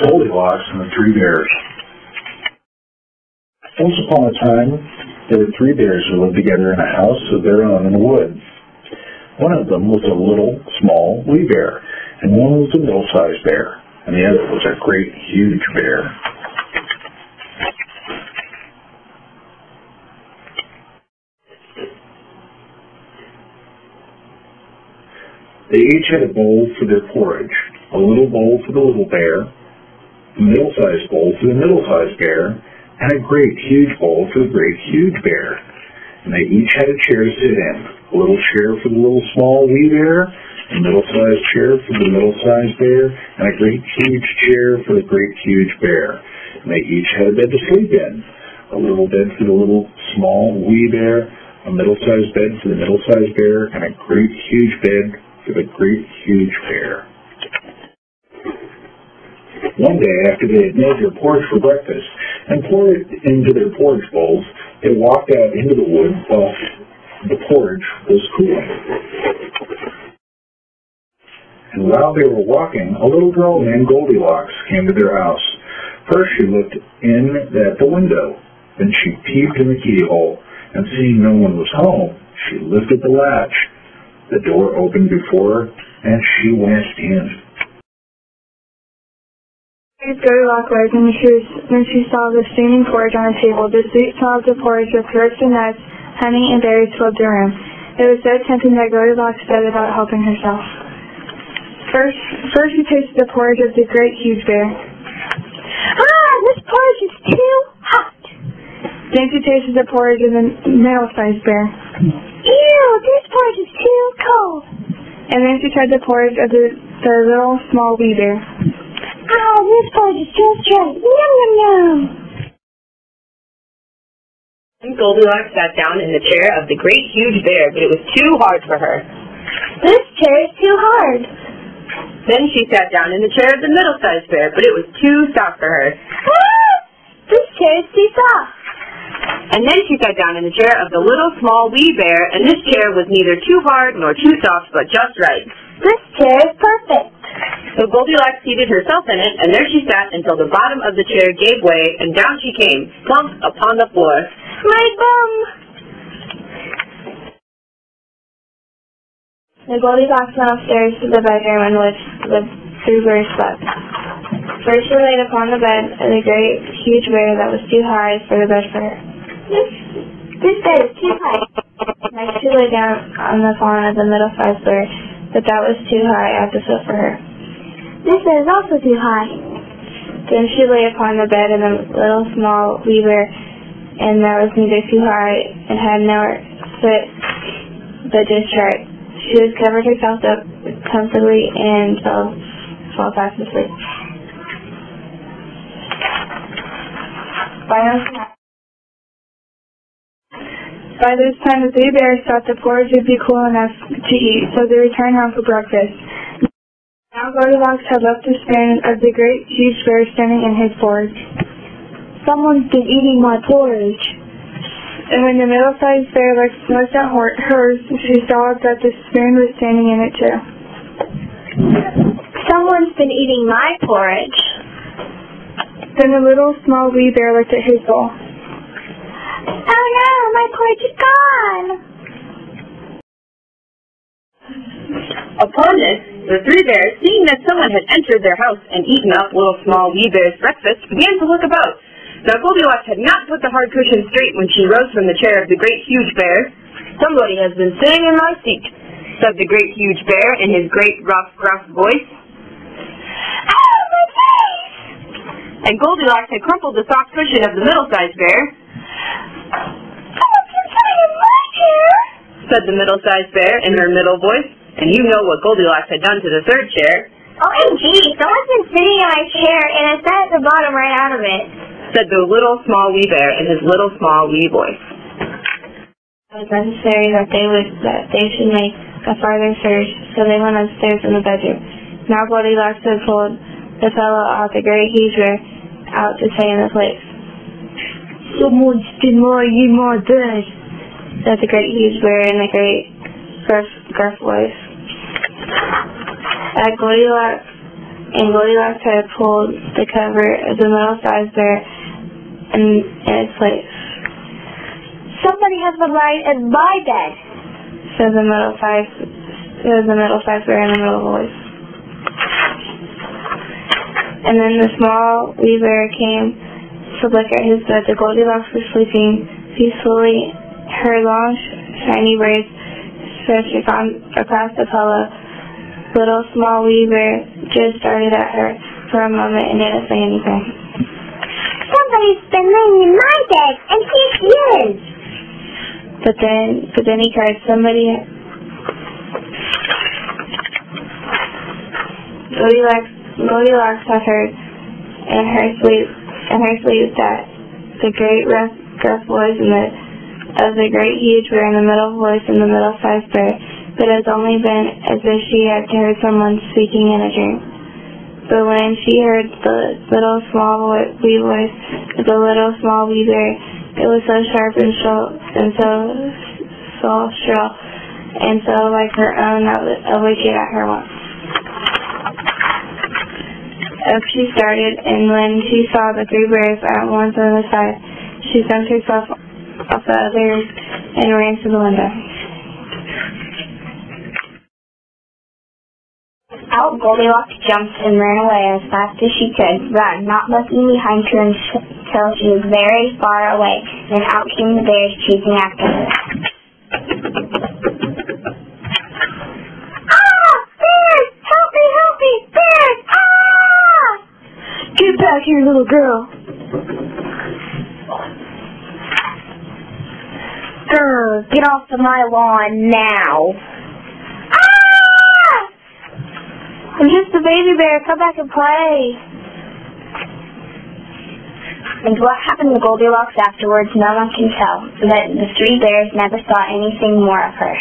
Goldilocks and the Three Bears. Once upon a time, there were three bears who lived together in a house of their own in the woods. One of them was a little, small, wee bear, and one was a middle-sized bear, and the other was a great, huge bear. They each had a bowl for their porridge, a little bowl for the little bear, a middle-sized bowl for the middle-sized bear, and a great, huge bowl for the great, huge bear. And they each had a chair to sit in, a little chair for the little, small, wee bear, a middle-sized chair for the middle-sized bear, and a great, huge chair for the great, huge bear. And they each had a bed to sleep in, a little bed for the little, small, wee bear, a middle-sized bed for the middle-sized bear, and a great, huge bed for the great, huge bear. One day, after they had made their porridge for breakfast and poured it into their porridge bowls, they walked out into the wood while the porridge was cooling. And while they were walking, a little girl named Goldilocks came to their house. First she looked in at the window. Then she peeped in the keyhole, and seeing no one was home, she lifted the latch. The door opened before her, and she went in. Goldilocks was when she saw the steaming porridge on the table. The sweet smell of the porridge with roasted nuts, honey, and berries filled the room. It was so tempting that Goldilocks said without helping herself. First she tasted the porridge of the great huge bear. Ah, this porridge is too hot. Then she tasted the porridge of the middle-sized bear. Ew, this porridge is too cold. And then she tried the porridge of the little small wee bear. Ah, this porridge is just right. Yum, yum, yum. Goldilocks sat down in the chair of the great huge bear, but it was too hard for her. This chair is too hard. Then she sat down in the chair of the middle-sized bear, but it was too soft for her. Ah, this chair is too soft. And then she sat down in the chair of the little small wee bear, and this chair was neither too hard nor too soft, but just right. This chair is perfect. So Goldilocks seated herself in it, and there she sat until the bottom of the chair gave way, and down she came, plump upon the floor. My bum! The Goldilocks went upstairs to the bedroom in which the three bears slept. First she laid upon the bed of the great huge bear that was too high for the bed for her. This bed is too high. Next she lay down on the fawn of the middle-sized bear, but that was too high at the foot for her. This bed is also too high. Then she lay upon the bed of the little small wee bear, and that was neither too high and had no foot, but just right. She just covered herself up comfortably and fell fast asleep. By this time, the three bears thought the porridge would be cool enough to eat, so they returned home for breakfast. Now Goldilocks had left the spoon of the great huge bear standing in his porridge. Someone's been eating my porridge. And when the middle-sized bear looked at hers, she saw that the spoon was standing in it too. Someone's been eating my porridge. Then the little small wee bear looked at his bowl. Oh no, my porridge is gone! Upon this, the three bears, seeing that someone had entered their house and eaten up little small wee bear's breakfast, began to look about. Now Goldilocks had not put the hard cushion straight when she rose from the chair of the great huge bear. Somebody has been sitting in my seat, said the great huge bear in his great rough, gruff voice. Oh, my face! And Goldilocks had crumpled the soft cushion of the middle-sized bear. Someone's inside of my chair, said the middle-sized bear in her middle voice. And you know what Goldilocks had done to the third chair. OMG, someone's been sitting in my chair and I sat at the bottom right out of it, said the little small wee bear in his little small wee voice. It was necessary that they should make a farther search, so they went upstairs in the bedroom. Now Goldilocks had pulled the fellow out the great huge bear out to stay in the place. Someone's been in my bed, said the great huge bear in a great gruff voice. Goldilocks and Goldilocks had pulled the cover of the middle-sized bear in its place. Somebody has the right in my bed, said the middle-sized bear in a middle voice. And then the small wee bear came to look at his bed. The Goldilocks was sleeping peacefully, her long, shiny braids stretched across the pillow. Little small wee bear just started at her for a moment and didn't say anything. Somebody's been laying in my bed, and here she is. But then he cried, somebody... Goldilocks had heard in her sleep that the great gruff voice of the great huge bear and the middle voice and the middle-sized bear, but it had only been as if she had heard someone speaking in a dream. But when she heard the little small wee voice of the little small wee bear, it was so sharp and so shrill, and so like her own that it would get at her once. Up she started, and when she saw the three bears at once on the side, she dumped herself off the others and ran to the window. Out Goldilocks jumped and ran away as fast as she could, run, not looking behind her until she was very far away. Then out came the bears chasing after her. Ah! Bears! Help me! Help me! Bears! Ah! Get back here, little girl! Grr! Get off of my lawn now! I'm just a baby bear. Come back and play. And what happened to Goldilocks afterwards, no one can tell, but the three bears never saw anything more of her.